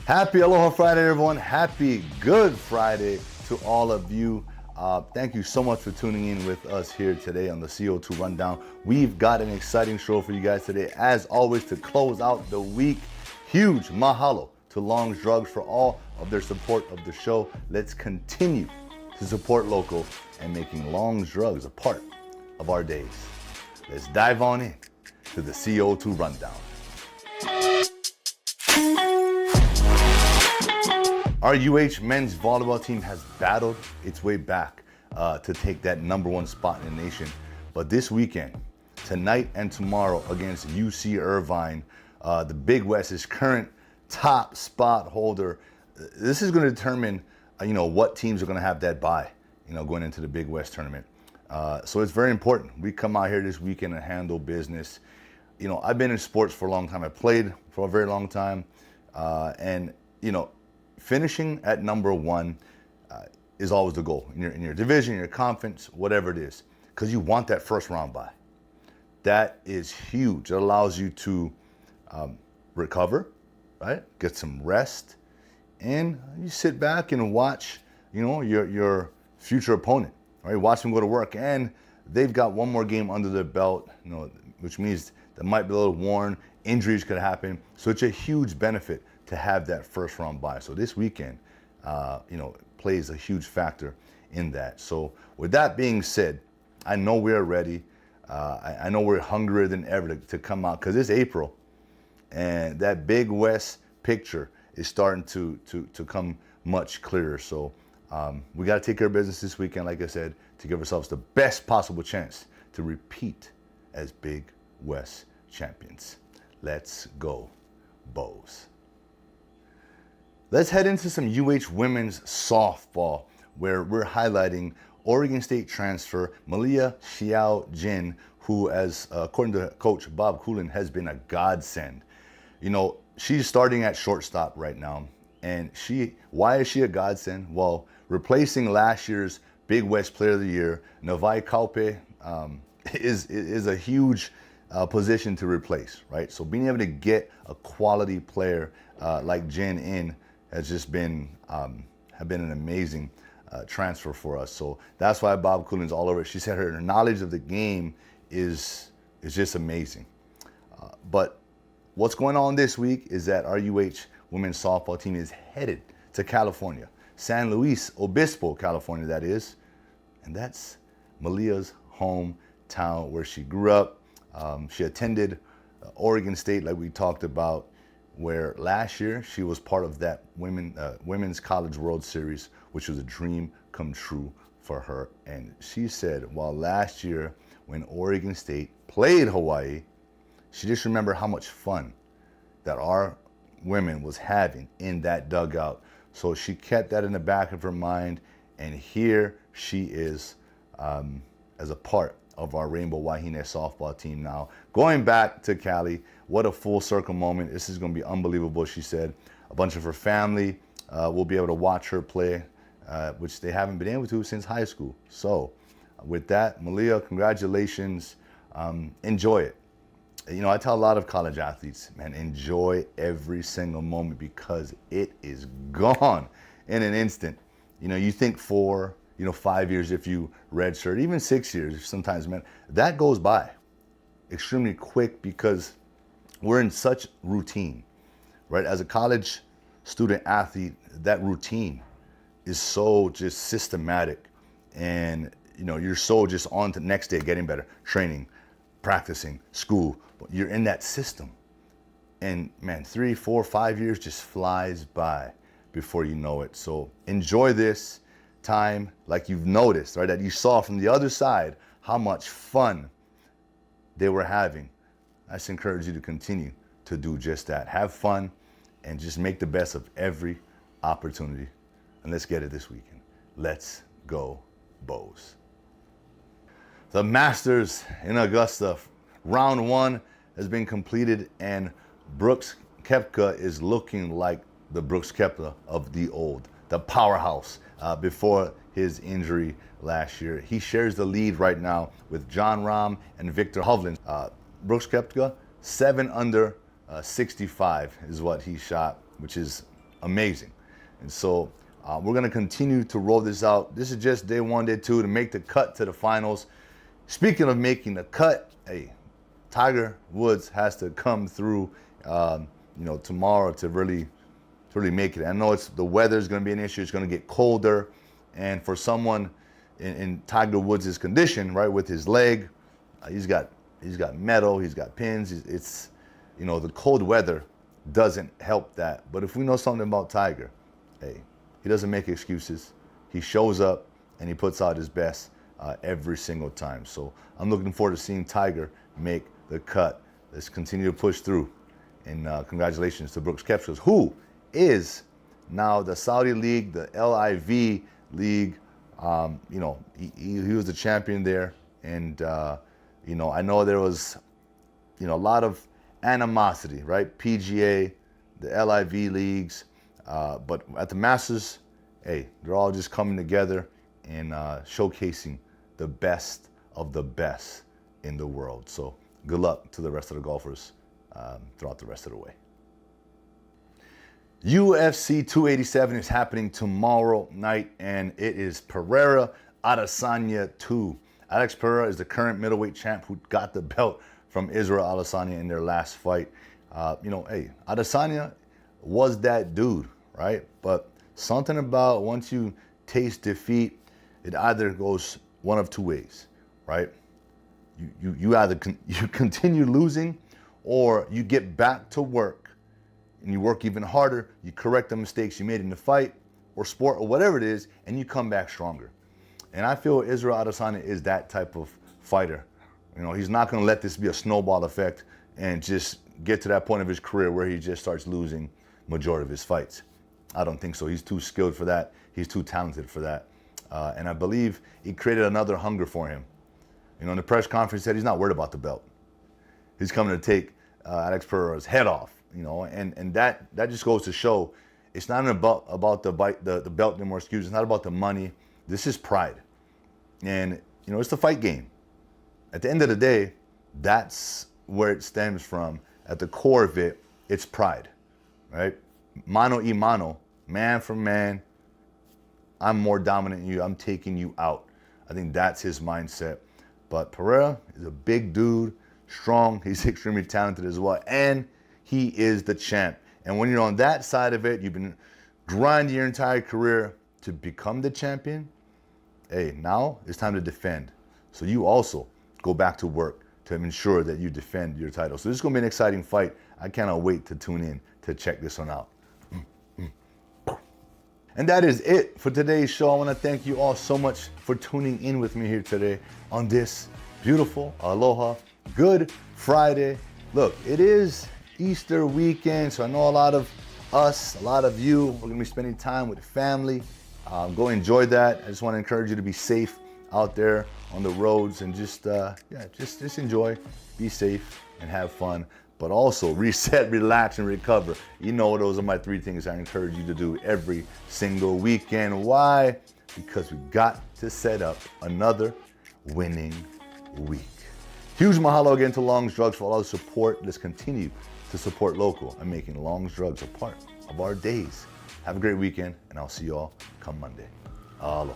Happy Aloha Friday, everyone. Happy Good Friday to all of you. Thank you so much for tuning in with us here today on the CO2 Rundown. We've got an exciting show for you guys today. As always, to close out the week, huge mahalo to Long's Drugs for all of their support of the show. Let's continue to support local and making Long's Drugs a part of our days. Let's dive on in to the CO2 Rundown. Our UH men's volleyball team has battled its way back to take that #1 spot in the nation. But this weekend, tonight and tomorrow against UC Irvine, the Big West's current top spot holder, this is going to determine, what teams are going to have that bye, going into the Big West tournament. So it's very important. We come out here this weekend and handle business. I've been in sports for a long time. I played for a very long time. And finishing at #1 is always the goal in your division, your conference, whatever it is, because you want that first round bye. That is huge. It allows you to recover, right? Get some rest, and you sit back and watch, your future opponent, right? Watch them go to work, and they've got one more game under their belt, which means they might be a little worn. Injuries could happen, so it's a huge benefit to have that first round bye. So this weekend, plays a huge factor in that. So with that being said, I know we're ready. I know we're hungrier than ever to come out, because it's April, and that Big West picture is starting to come much clearer. So we got to take care of business this weekend, like I said, to give ourselves the best possible chance to repeat as Big West champions. Let's go, Bows. Let's head into some UH women's softball, where we're highlighting Oregon State transfer Malia Xiao Jin, who, according to Coach Bob Coolin, has been a godsend. She's starting at shortstop right now, and why is she a godsend? Well, replacing last year's Big West Player of the Year, Navai Kaupe, is a huge position to replace, right? So being able to get a quality player like Jen in has just been an amazing transfer for us. So that's why Bob Coolin's all over it. She said her knowledge of the game is just amazing. But what's going on this week is that our UH women's softball team is headed to California, San Luis Obispo, California, that is. And that's Malia's hometown, where she grew up. She attended Oregon State, like we talked about, where last year she was part of that Women's College World Series, which was a dream come true for her. And she said, while last year when Oregon State played Hawaii, she just remembered how much fun that our women was having in that dugout. So she kept that in the back of her mind, and here she is as a part of our Rainbow Wahine softball team now. Going back to Cali, what a full circle moment. This is gonna be unbelievable, she said. A bunch of her family will be able to watch her play, which they haven't been able to since high school. So with that, Malia, congratulations. Enjoy it. I tell a lot of college athletes, man, enjoy every single moment, because it is gone in an instant. You think 5 years if you redshirt, even 6 years sometimes, man, that goes by extremely quick, because we're in such routine, right? As a college student athlete, that routine is so just systematic, and you're so just on to the next day, getting better, training, practicing, school. You're in that system, and man, 3, 4, 5 years just flies by before you know it. So enjoy this time, like you've noticed, right, that you saw from the other side how much fun they were having. I just encourage you to continue to do just that. Have fun and just make the best of every opportunity. And let's get it this weekend. Let's go, Bows. The Masters in Augusta, round 1 has been completed, and Brooks Koepka is looking like the Brooks Koepka of the old, the powerhouse before his injury last year. He shares the lead right now with John Rahm and Victor Hovland. Brooks Koepka, 7 under 65 is what he shot, which is amazing. And so we're going to continue to roll this out. This is just day 1, day 2 to make the cut to the finals. Speaking of making the cut, hey, Tiger Woods has to come through, tomorrow to really make it. I know the weather is going to be an issue. It's going to get colder, and for someone in Tiger Woods' condition, right, with his leg, he's got metal, he's got pins. It's the cold weather doesn't help that. But if we know something about Tiger, hey, he doesn't make excuses. He shows up and he puts out his best every single time. So I'm looking forward to seeing Tiger make the cut. Let's continue to push through. And congratulations to Brooks Koepka, who is now the Saudi League, the LIV League. He was the champion there. And, I know there was, a lot of animosity, right? PGA, the LIV leagues. But at the Masters, hey, they're all just coming together and showcasing the best of the best in the world. So good luck to the rest of the golfers throughout the rest of the way. UFC 287 is happening tomorrow night, and it is Pereira Adesanya 2. Alex Pereira is the current middleweight champ who got the belt from Israel Adesanya in their last fight. Hey, Adesanya was that dude, right? But something about once you taste defeat, it either goes one of two ways, right? You either you continue losing, or you get back to work and you work even harder. You correct the mistakes you made in the fight or sport or whatever it is, and you come back stronger. And I feel Israel Adesanya is that type of fighter. He's not going to let this be a snowball effect and just get to that point of his career where he just starts losing majority of his fights. I don't think so. He's too skilled for that. He's too talented for that. And I believe he created another hunger for him. In the press conference, he said he's not worried about the belt. He's coming to take Alex Pereira's head off. And that just goes to show it's not about the belt anymore. Excuse me. It's not about the money. This is pride. And it's the fight game. At the end of the day, that's where it stems from. At the core of it, it's pride, right? Mano y mano, man for man. I'm more dominant than you. I'm taking you out. I think that's his mindset. But Pereira is a big dude, strong. He's extremely talented as well. And he is the champ. And when you're on that side of it, you've been grinding your entire career to become the champion. Hey, now it's time to defend. So you also go back to work to ensure that you defend your title. So this is going to be an exciting fight. I cannot wait to tune in to check this one out. And that is it for today's show. I want to thank you all so much for tuning in with me here today on this beautiful Aloha Good Friday. Look, it is Easter weekend, so I know a lot of us, a lot of you, we're going to be spending time with family. Go enjoy that. I just want to encourage you to be safe out there on the roads and just enjoy, be safe, and have fun. But also reset, relax, and recover. Those are my 3 things I encourage you to do every single weekend. Why? Because we got to set up another winning week. Huge mahalo again to Long's Drugs for all the support. Let's continue to support local and making Long's Drugs a part of our days. Have a great weekend, and I'll see you all come Monday. Aloha.